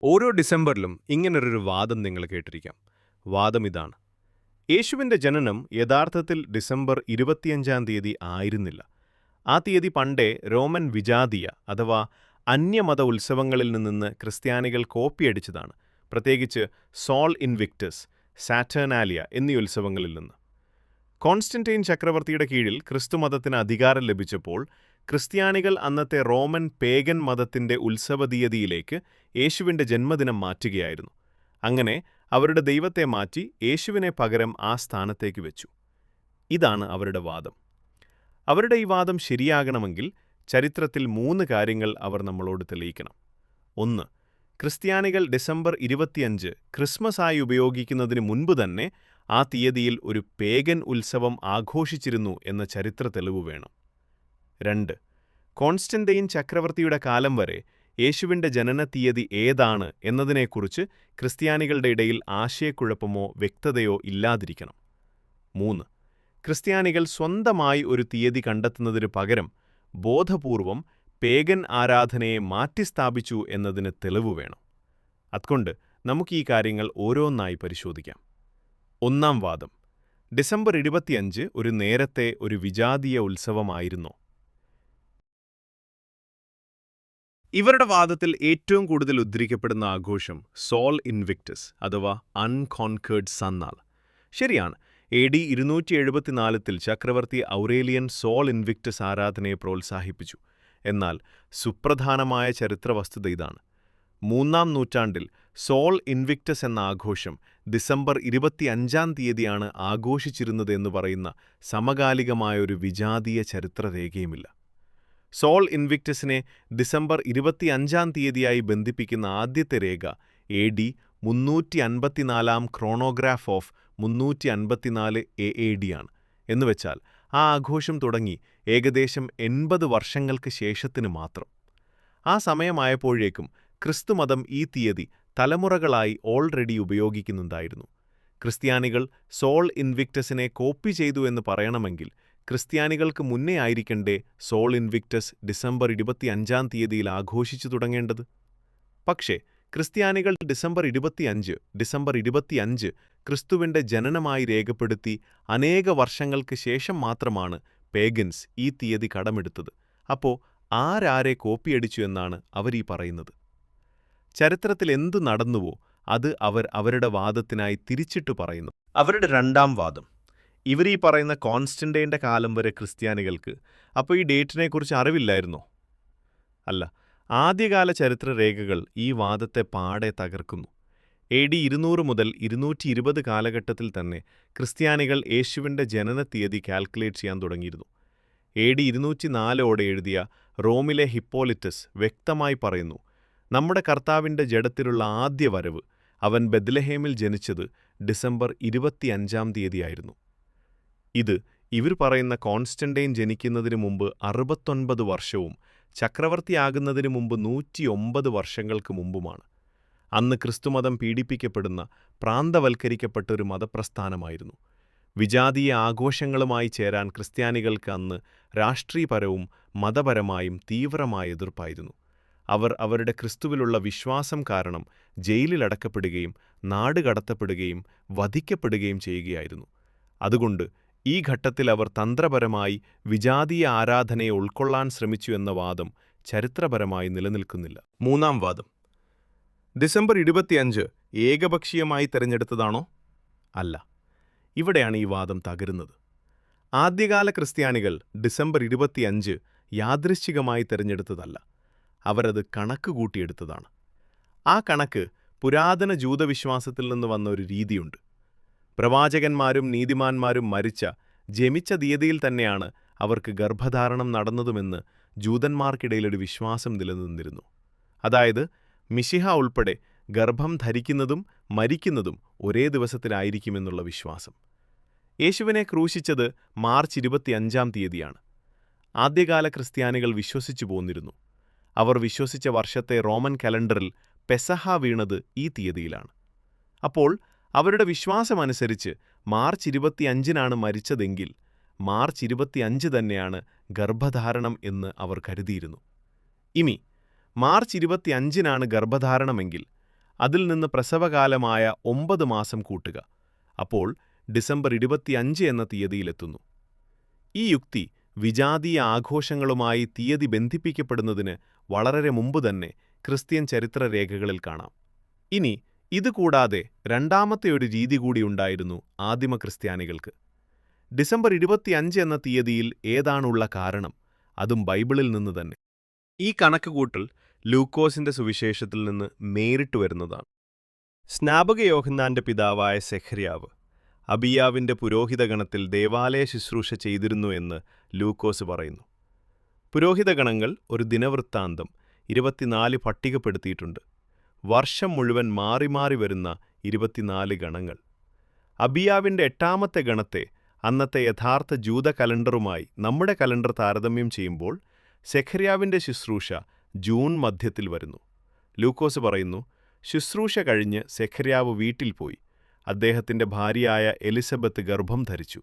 ഓരോ ഡിസംബറിലും ഇങ്ങനൊരു വാദം നിങ്ങൾ കേട്ടിരിക്കാം. വാദം ഇതാണ്: യേശുവിന്റെ ജനനം യഥാർത്ഥത്തിൽ ഡിസംബർ 25-ാം തീയതി ആയിരുന്നില്ല. ആ തീയതി പണ്ടേ റോമൻ വിജാതീയ അഥവാ അന്യമത ഉത്സവങ്ങളിൽ നിന്ന് ക്രിസ്ത്യാനികൾ കോപ്പിയടിച്ചതാണ്, പ്രത്യേകിച്ച് സോൾ ഇൻവിക്ടസ്, സാറ്റേർനാലിയ എന്നീ ഉത്സവങ്ങളിൽ നിന്ന്. കോൺസ്റ്റന്റൈൻ ചക്രവർത്തിയുടെ കീഴിൽ ക്രിസ്തുമതത്തിന് അധികാരം ലഭിച്ചപ്പോൾ ക്രിസ്ത്യാനികൾ അന്നത്തെ റോമൻ പേഗൻ മതത്തിന്റെ ഉത്സവതീയതിയിലേക്ക് യേശുവിന്റെ ജന്മദിനം മാറ്റുകയായിരുന്നു. അങ്ങനെ അവരുടെ ദൈവത്തെ മാറ്റി യേശുവിനെ പകരം ആ സ്ഥാനത്തേക്ക് വെച്ചു. ഇതാണ് അവരുടെ വാദം. അവരുടെ ഈ വാദം ശരിയാകണമെങ്കിൽ ചരിത്രത്തിൽ 3 കാര്യങ്ങൾ അവർ നമ്മളോട് തെളിയിക്കണം. 1. ക്രിസ്ത്യാനികൾ ഡിസംബർ 25 ക്രിസ്മസായി ഉപയോഗിക്കുന്നതിന് മുൻപ് തന്നെ ആ തീയതിയിൽ ഒരു പേഗൻ ഉത്സവം ആഘോഷിച്ചിരുന്നു എന്ന ചരിത്ര തെളിവ് വേണം. 2. കോൺസ്റ്റന്റൈൻ ചക്രവർത്തിയുടെ കാലം വരെ യേശുവിന്റെ ജനന തീയതി ഏതാണ് എന്നതിനെക്കുറിച്ച് ക്രിസ്ത്യാനികളുടെ ഇടയിൽ ആശയക്കുഴപ്പമോ വ്യക്തതയോ ഇല്ലാതിരിക്കണം. 3. ക്രിസ്ത്യാനികൾ സ്വന്തമായി ഒരു തീയതി കണ്ടെത്തുന്നതിനു പകരം ബോധപൂർവം പേഗൻ ആരാധനയെ മാറ്റിസ്ഥാപിച്ചു എന്നതിന് തെളിവ് വേണം. അതുകൊണ്ട് നമുക്ക് ഈ കാര്യങ്ങൾ ഓരോന്നായി പരിശോധിക്കാം. 1-ാം വാദം: ഡിസംബർ 25 ഒരു നേരത്തെ ഒരു വിജാതീയ ഉത്സവമായിരുന്നോ? ഇവരുടെ വാദത്തിൽ ഏറ്റവും കൂടുതൽ ഉദ്ധരിക്കപ്പെടുന്ന ആഘോഷം സോൾ ഇൻവിക്ടസ് അഥവാ അൺകോൺകേർഡ് സൺ. ശരിയാണ്, AD 274 ചക്രവർത്തി ഔറേലിയൻ സോൾ ഇൻവിക്ടസ് ആരാധനയെ പ്രോത്സാഹിപ്പിച്ചു. എന്നാൽ സുപ്രധാനമായ ചരിത്ര വസ്തുത ഇതാണ്: 3-ാം നൂറ്റാണ്ടിൽ സോൾ ഇൻവിക്ടസ് എന്ന ആഘോഷം ഡിസംബർ 25-ാം തീയതിയാണ് ആഘോഷിച്ചിരുന്നതെന്ന് പറയുന്ന സമകാലികമായൊരു വിജാതീയ ചരിത്രരേഖയുമില്ല. സോൾ ഇൻവിക്ടസിനെ ഡിസംബർ 25-ാം തീയതിയായി ബന്ധിപ്പിക്കുന്ന ആദ്യത്തെ രേഖ AD 354 ക്രോണോഗ്രാഫ് ഓഫ് 354 AAD ആണ്. എന്നുവെച്ചാൽ ആ ആഘോഷം തുടങ്ങി ഏകദേശം 80 വർഷങ്ങൾക്ക് ശേഷത്തിന് മാത്രം. ആ സമയമായപ്പോഴേക്കും ക്രിസ്തുമതം ഈ തീയതി തലമുറകളായി ഓൾറെഡി ഉപയോഗിക്കുന്നുണ്ടായിരുന്നു. ക്രിസ്ത്യാനികൾ സോൾ ഇൻവിക്ടസിനെ കോപ്പി ചെയ്തു എന്ന് പറയണമെങ്കിൽ ക്രിസ്ത്യാനികൾക്ക് മുന്നേ ആയിരിക്കണ്ടേ സോൾ ഇൻവിക്ടസ് ഡിസംബർ 25-ാം തീയതിയിൽ ആഘോഷിച്ചു തുടങ്ങേണ്ടത്. പക്ഷേ ക്രിസ്ത്യാനികൾ ഡിസംബർ 25 ക്രിസ്തുവിന്റെ ജനനമായി രേഖപ്പെടുത്തി അനേക വർഷങ്ങൾക്ക് ശേഷം മാത്രമാണ് പേഗൻസ് ഈ തീയതി കടമെടുത്തത്. അപ്പോൾ ആരാരെ കോപ്പിയടിച്ചു എന്നാണ് അവരീ പറയുന്നത്? ചരിത്രത്തിൽ എന്തു നടന്നുവോ അത് അവർ അവരുടെ വാദത്തിനായി തിരിച്ചിട്ടു പറയുന്നു. അവരുടെ 2-ാം വാദം: ഇവരീ പറയുന്ന കോൺസ്റ്റന്റൈൻ്റെ കാലം വരെ ക്രിസ്ത്യാനികൾക്ക് അപ്പോൾ ഈ ഡേറ്റിനെക്കുറിച്ച് അറിവില്ലായിരുന്നോ? അല്ല, ആദ്യകാല ചരിത്രരേഖകൾ ഈ വാദത്തെ പാടെ തകർക്കുന്നു. AD 200 മുതൽ 220 കാലഘട്ടത്തിൽ തന്നെ ക്രിസ്ത്യാനികൾ യേശുവിന്റെ ജനന തീയതി കാൽക്കുലേറ്റ് ചെയ്യാൻ തുടങ്ങിയിരുന്നു. AD 204 എഴുതിയ റോമിലെ ഹിപ്പോലിറ്റസ് വ്യക്തമായി പറയുന്നു: നമ്മുടെ കർത്താവിന്റെ ജഡത്തിലുള്ള ആദ്യ വരവ് അവൻ ബെത്ലഹേമിൽ ജനിച്ചത് ഡിസംബർ 25-ാം തീയതിയായിരുന്നു. ഇത് ഇവർ പറയുന്ന കോൺസ്റ്റന്റൈൻ ജനിക്കുന്നതിന് മുമ്പ് 69 വർഷവും ചക്രവർത്തിയാകുന്നതിന് മുമ്പ് 109 വർഷങ്ങൾക്ക് മുമ്പുമാണ്. അന്ന് ക്രിസ്തുമതം പീഡിപ്പിക്കപ്പെടുന്ന പ്രാന്തവൽക്കരിക്കപ്പെട്ട ഒരു മതപ്രസ്ഥാനമായിരുന്നു. വിജാതീയ ആഘോഷങ്ങളുമായി ചേരാൻ ക്രിസ്ത്യാനികൾക്ക് അന്ന് രാഷ്ട്രീയപരവും മതപരമായും തീവ്രമായ എതിർപ്പായിരുന്നു. അവർ അവരുടെ ക്രിസ്തുവിലുള്ള വിശ്വാസം കാരണം ജയിലിലടക്കപ്പെടുകയും നാടുകടത്തപ്പെടുകയും വധിക്കപ്പെടുകയും ചെയ്യുകയായിരുന്നു. അതുകൊണ്ട് ഈ ഘട്ടത്തിൽ അവർ തന്ത്രപരമായി വിജാതീയ ആരാധനയെ ഉൾക്കൊള്ളാൻ ശ്രമിച്ചു എന്ന വാദം ചരിത്രപരമായി നിലനിൽക്കുന്നില്ല. 3-ാം വാദം: ഡിസംബർ 25 ഏകപക്ഷീയമായി തിരഞ്ഞെടുത്തതാണോ? അല്ല, ഇവിടെയാണ് ഈ വാദം തകരുന്നത്. ആദ്യകാല ക്രിസ്ത്യാനികൾ ഡിസംബർ 25 യാദൃശ്ചികമായി തിരഞ്ഞെടുത്തതല്ല, അവരത് കണക്ക് കൂട്ടിയെടുത്തതാണ്. ആ കണക്ക് പുരാതന ജൂതവിശ്വാസത്തിൽ നിന്ന് വന്ന ഒരു രീതിയുണ്ട്. പ്രവാചകന്മാരും നീതിമാന്മാരും ജനിച്ച തീയതിയിൽ തന്നെയാണ് അവർക്ക് ഗർഭധാരണം നടന്നതുമെന്ന് ജൂതന്മാർക്കിടയിലൊരു വിശ്വാസം നിലനിന്നിരുന്നു. അതായത് മിശിഹ ഉൾപ്പെടെ ഗർഭം ധരിക്കുന്നതും മരിക്കുന്നതും ഒരേ ദിവസത്തിലായിരിക്കുമെന്നുള്ള വിശ്വാസം. യേശുവിനെ ക്രൂശിച്ചത് മാർച്ച് 25-ാം തീയതിയാണ്. ആദ്യകാല ക്രിസ്ത്യാനികൾ വിശ്വസിച്ചു പോന്നിരുന്നു. അവർ വിശ്വസിച്ച വർഷത്തെ റോമൻ കലണ്ടറിൽ പെസഹ വീണത് ഈ തീയതിയിലാണ്. അപ്പോൾ അവരുടെ വിശ്വാസമനുസരിച്ച് മാർച്ച് 25-നാണ് മരിച്ചതെങ്കിൽ മാർച്ച് 25 തന്നെയാണ് ഗർഭധാരണം എന്ന് അവർ കരുതിയിരുന്നു. ഇനി മാർച്ച് 25-നാണ് ഗർഭധാരണമെങ്കിൽ അതിൽ നിന്ന് പ്രസവകാലമായ 9 മാസം കൂട്ടുക. അപ്പോൾ ഡിസംബർ 25 എന്ന തീയതിയിലെത്തുന്നു. ഈ യുക്തി വിജാതീയ ആഘോഷങ്ങളുമായി തീയതി ബന്ധിപ്പിക്കപ്പെടുന്നതിന് വളരെ മുമ്പ് തന്നെ ക്രിസ്ത്യൻ ചരിത്രരേഖകളിൽ കാണാം. ഇനി ഇതുകൂടാതെ രണ്ടാമത്തെ ഒരു രീതി കൂടി ഉണ്ടായിരുന്നു ആദിമ ക്രിസ്ത്യാനികൾക്ക്. ഡിസംബർ 25 എന്ന തീയതിയിൽ ഏതാണുള്ള കാരണം? അതും ബൈബിളിൽ നിന്ന് തന്നെ. ഈ കണക്കുകൂട്ടൽ ലൂക്കോസിന്റെ സുവിശേഷത്തിൽ നിന്ന് നേരിട്ട് വരുന്നതാണ്. സ്നാപക യോഹന്നാന്റെ പിതാവായ സെഖര്യാവ് അബിയാവിന്റെ പുരോഹിതഗണത്തിൽ ദേവാലയ ശുശ്രൂഷ ചെയ്തിരുന്നു എന്ന് ലൂക്കോസ് പറയുന്നു. പുരോഹിതഗണങ്ങൾ ഒരു ദിനവൃത്താന്തം 24 പട്ടികപ്പെടുത്തിയിട്ടുണ്ട്. വർഷം മുഴുവൻ മാറി മാറി വരുന്ന 24 ഗണങ്ങൾ. അബിയാവിന്റെ 8ാമത്തെ ഗണത്തെ അന്നത്തെ യഥാർത്ഥ ജൂത കലണ്ടറുമായി നമ്മുടെ കലണ്ടർ താരതമ്യം ചെയ്യുമ്പോൾ സെഖര്യാവിന്റെ ശുശ്രൂഷ ജൂൺ മധ്യത്തിൽ വരുന്നു. ലൂക്കോസ് പറയുന്നു, ശുശ്രൂഷ കഴിഞ്ഞ് സെഖര്യാവ് വീട്ടിൽ പോയി. അദ്ദേഹത്തിന്റെ ഭാര്യയായ എലിസബത്ത് ഗർഭം ധരിച്ചു.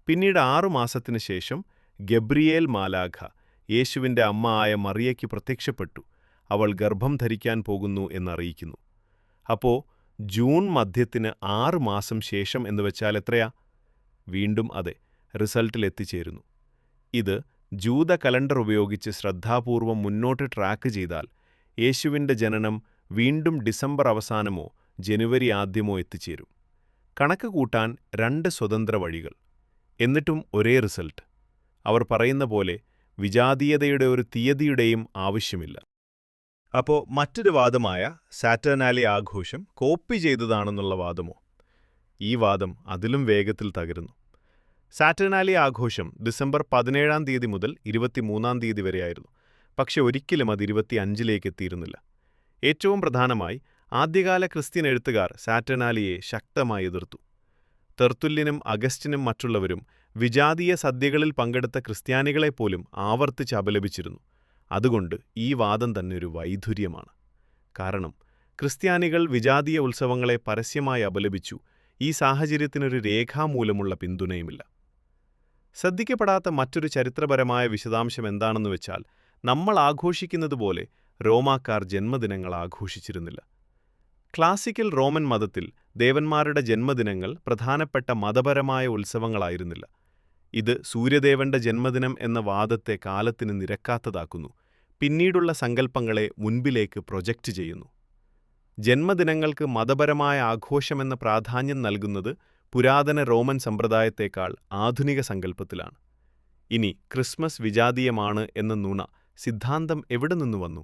പിന്നീട് 6 മാസത്തിനു ശേഷം ഗബ്രിയേൽ മാലാഖ യേശുവിന്റെ അമ്മ ആയ മറിയയ്ക്ക് പ്രത്യക്ഷപ്പെട്ടു. അവൾ ഗർഭം ധരിക്കാൻ പോകുന്നു എന്നറിയിക്കുന്നു. അപ്പോൾ ജൂൺ മധ്യത്തിന് 6 മാസം ശേഷം എന്ന് വെച്ചാൽ എത്രയാ? വീണ്ടും അതെ, റിസൾട്ടിൽ എത്തിച്ചേരുന്നു. ഇത് ജൂത കലണ്ടർ ഉപയോഗിച്ച് ശ്രദ്ധാപൂർവം മുന്നോട്ട് ട്രാക്ക് ചെയ്താൽ യേശുവിന്റെ ജനനം വീണ്ടും ഡിസംബർ അവസാനമോ ജനുവരി ആദ്യമോ എത്തിച്ചേരും. കണക്ക് കൂട്ടാൻ 2 സ്വതന്ത്ര വഴികൾ, എന്നിട്ടും ഒരേ റിസൾട്ട്. അവർ പറയുന്ന പോലെ വിജാതീയതയുടെ ഒരു തീയതിയുടെയും ആവശ്യമില്ല. അപ്പോൾ മറ്റൊരു വാദമായ സാറ്റർനാലി ആഘോഷം കോപ്പി ചെയ്തതാണെന്നുള്ള വാദമോ? ഈ വാദം അതിലും വേഗത്തിൽ തകരുന്നു. സാറ്റർനാലി ആഘോഷം ഡിസംബർ 17-ാം തീയതി മുതൽ 23-ാം തീയതി വരെയായിരുന്നു. പക്ഷെ ഒരിക്കലും അത് 25-ലേക്ക് എത്തിയിരുന്നില്ല. ഏറ്റവും പ്രധാനമായി ആദ്യകാല ക്രിസ്ത്യൻ എഴുത്തുകാർ സാറ്റർനാലിയെ ശക്തമായി എതിർത്തു. തെർത്തുല്യനും അഗസ്റ്റിനും മറ്റുള്ളവരും വിജാതീയ സദ്യകളിൽ പങ്കെടുത്ത ക്രിസ്ത്യാനികളെപ്പോലും ആവർത്തിച്ച് അപലപിച്ചിരുന്നു. അതുകൊണ്ട് ഈ വാദം തന്നെ ഒരു വൈധുര്യമാണ്. കാരണം ക്രിസ്ത്യാനികൾ വിജാതീയ ഉത്സവങ്ങളെ പരസ്യമായി അപലപിച്ചു. ഈ സാഹചര്യത്തിനൊരു രേഖാമൂലമുള്ള പിന്തുണയുമില്ല. ശ്രദ്ധിക്കപ്പെടാത്ത മറ്റൊരു ചരിത്രപരമായ വിശദാംശം എന്താണെന്ന് വെച്ചാൽ, നമ്മൾ ആഘോഷിക്കുന്നതുപോലെ റോമാക്കാർ ജന്മദിനങ്ങൾ ആഘോഷിച്ചിരുന്നില്ല. ക്ലാസിക്കൽ റോമൻ മതത്തിൽ ദേവന്മാരുടെ ജന്മദിനങ്ങൾ പ്രധാനപ്പെട്ട മതപരമായ ഉത്സവങ്ങളായിരുന്നില്ല. ഇത് സൂര്യദേവന്റെ ജന്മദിനം എന്ന വാദത്തെ കാലത്തിന് നിരക്കാത്തതാക്കുന്നു. പിന്നീടുള്ള സങ്കല്പങ്ങളെ മുൻപിലേക്ക് പ്രൊജക്റ്റ് ചെയ്യുന്നു. ജന്മദിനങ്ങൾക്ക് മതപരമായ ആഘോഷമെന്ന പ്രാധാന്യം നൽകുന്നത് പുരാതന റോമൻ സമ്പ്രദായത്തേക്കാൾ ആധുനിക സങ്കല്പത്തിലാണ്. ഇനി ക്രിസ്മസ് വിജാതീയമാണ് എന്ന നുണ സിദ്ധാന്തം എവിടെ നിന്നു വന്നു?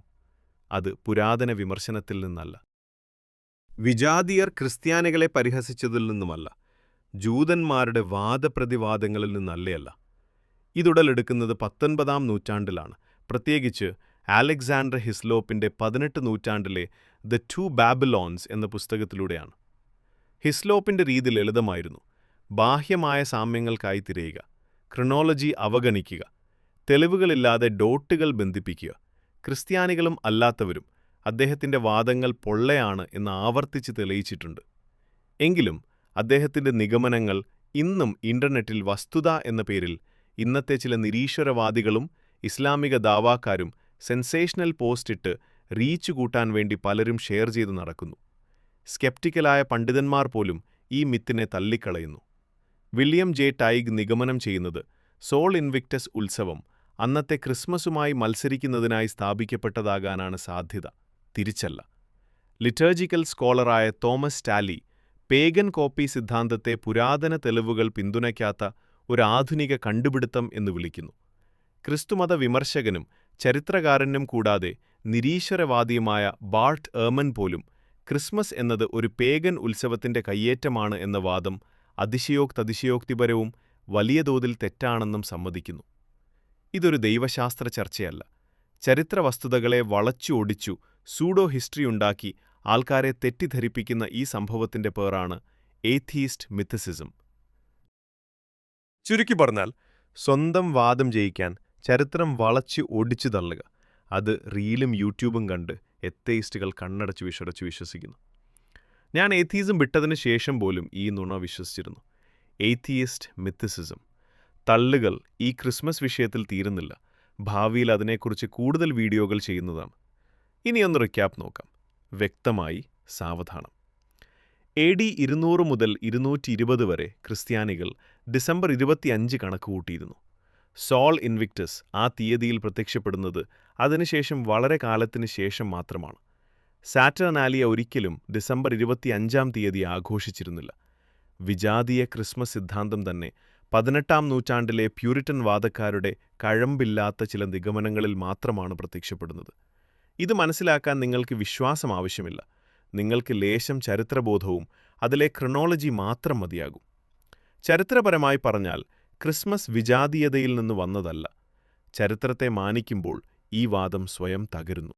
അത് പുരാതന വിമർശനത്തിൽ നിന്നല്ല. വിജാതീയർ ക്രിസ്ത്യാനികളെ പരിഹസിച്ചതിൽ നിന്നുമല്ല. ജൂതന്മാരുടെ വാദപ്രതിവാദങ്ങളിൽ നിന്നല്ലേയല്ല. ഇതുടലെടുക്കുന്നത് 19-ാം നൂറ്റാണ്ടിലാണ്. പ്രത്യേകിച്ച് അലക്സാണ്ടർ ഹിസ്ലോപ്പിന്റെ 18 നൂറ്റാണ്ടിലെ ദ ടു ബാബിലോൺസ് എന്ന പുസ്തകത്തിലൂടെയാണ്. ഹിസ്ലോപ്പിന്റെ രീതി ലളിതമായിരുന്നു. ബാഹ്യമായ സാമ്യങ്ങൾക്കായി തിരയുക, ക്രൊണോളജി അവഗണിക്കുക, തെളിവുകളില്ലാതെ ഡോട്ടുകൾ ബന്ധിപ്പിക്കുക. ക്രിസ്ത്യാനികളും അല്ലാത്തവരും അദ്ദേഹത്തിന്റെ വാദങ്ങൾ പൊള്ളയാണ് എന്ന് ആവർത്തിച്ച് തെളിയിച്ചിട്ടുണ്ട്. എങ്കിലും അദ്ദേഹത്തിന്റെ നിഗമനങ്ങൾ ഇന്നും ഇന്റർനെറ്റിൽ വസ്തുത എന്ന പേരിൽ ഇന്നത്തെ ചില നിരീശ്വരവാദികളും ഇസ്ലാമിക ദാവാക്കാരും സെൻസേഷണൽ പോസ്റ്റ് ഇട്ട് റീച്ച് കൂട്ടാൻ വേണ്ടി പലരും ഷെയർ ചെയ്ത് നടക്കുന്നു. സ്കെപ്റ്റിക്കലായ പണ്ഡിതന്മാർ പോലും ഈ മിത്തിനെ തള്ളിക്കളയുന്നു. വില്യം ജെ ടൈഗ് നിഗമനം ചെയ്യുന്നത് സോൾ ഇൻവിക്ടസ് ഉത്സവം അന്നത്തെ ക്രിസ്മസുമായി മത്സരിക്കുന്നതിനായി സ്ഥാപിക്കപ്പെട്ടതാകാനാണ് സാധ്യത, തിരിച്ചല്ല. ലിറ്റർജിക്കൽ സ്കോളറായ തോമസ് ടാലി പേഗൻ കോപ്പി സിദ്ധാന്തത്തെ പുരാതന തെളിവുകൾ പിന്തുണയ്ക്കാത്ത ഒരു ആധുനിക കണ്ടുപിടുത്തം എന്ന് വിളിക്കുന്നു. ക്രിസ്തുമത വിമർശകനും ചരിത്രകാരനും കൂടാതെ നിരീശ്വരവാദിയുമായ ബാർട്ട് ഏർമൻ പോലും ക്രിസ്മസ് എന്നത് ഒരു പേഗൻ ഉത്സവത്തിന്റെ കയ്യേറ്റമാണ് എന്ന വാദം അതിശയോക്തിപരവും വലിയ തോതിൽ തെറ്റാണെന്നും സമ്മതിക്കുന്നു. ഇതൊരു ദൈവശാസ്ത്ര ചർച്ചയല്ല. ചരിത്ര വസ്തുതകളെ വളച്ചു ഒടിച്ചു സൂഡോ ഹിസ്റ്ററി ഉണ്ടാക്കി ആൾക്കാരെ തെറ്റിദ്ധരിപ്പിക്കുന്ന ഈ സംഭവത്തിന്റെ പേരാണ് ഏഥീസ്റ്റ് മിത്തിസിസം. ചുരുക്കി പറഞ്ഞാൽ, സ്വന്തം വാദം ജയിക്കാൻ ചരിത്രം വളച്ച് ഒടിച്ചു തള്ളുക. അത് റീലും യൂട്യൂബും കണ്ട് എത്തേയിസ്റ്റുകൾ കണ്ണടച്ച് വിശ്വസിക്കുന്നു. ഞാൻ ഏഥീസം വിട്ടതിന് ശേഷം പോലും ഈ നുണ വിശ്വസിച്ചിരുന്നു. ഏഥീയിസ്റ്റ് മിത്തിസിസം തള്ളുകൾ ഈ ക്രിസ്മസ് വിഷയത്തിൽ തീരുന്നില്ല. ഭാവിയിൽ അതിനെക്കുറിച്ച് കൂടുതൽ വീഡിയോകൾ ചെയ്യുന്നതാണ്. ഇനിയൊന്ന് റിക്യാപ്പ് നോക്കാം. വ്യക്തമായി സാവധാനം. AD 200 മുതൽ 220 വരെ ക്രിസ്ത്യാനികൾ ഡിസംബർ 25 കണക്കുകൂട്ടിയിരുന്നു. സോൾ ഇൻവിക്ടസ് ആ തീയതിയിൽ പ്രത്യക്ഷപ്പെടുന്നത് അതിനുശേഷം വളരെ കാലത്തിന് ശേഷം മാത്രമാണ്. സാറ്റർനാലിയ ഒരിക്കലും ഡിസംബർ 25-ാം തീയതി ആഘോഷിച്ചിരുന്നില്ല. വിജാതീയ ക്രിസ്മസ് സിദ്ധാന്തം തന്നെ 18-ാം നൂറ്റാണ്ടിലെ പ്യൂരിറ്റൻ വാദക്കാരുടെ കഴമ്പില്ലാത്ത ചില നിഗമനങ്ങളിൽ മാത്രമാണ് പ്രത്യക്ഷപ്പെടുന്നത്. ഇത് മനസ്സിലാക്കാൻ നിങ്ങൾക്ക് വിശ്വാസം ആവശ്യമില്ല. നിങ്ങൾക്ക് ലേശം ചരിത്രബോധവും അതിലെ ക്രൊണോളജി മാത്രം മതിയാകും. ചരിത്രപരമായി പറഞ്ഞാൽ ക്രിസ്മസ് വിജാതീയതയിൽ നിന്ന് വന്നതല്ല. ചരിത്രത്തെ മാനിക്കുമ്പോൾ ഈ വാദം സ്വയം തകരുന്നു.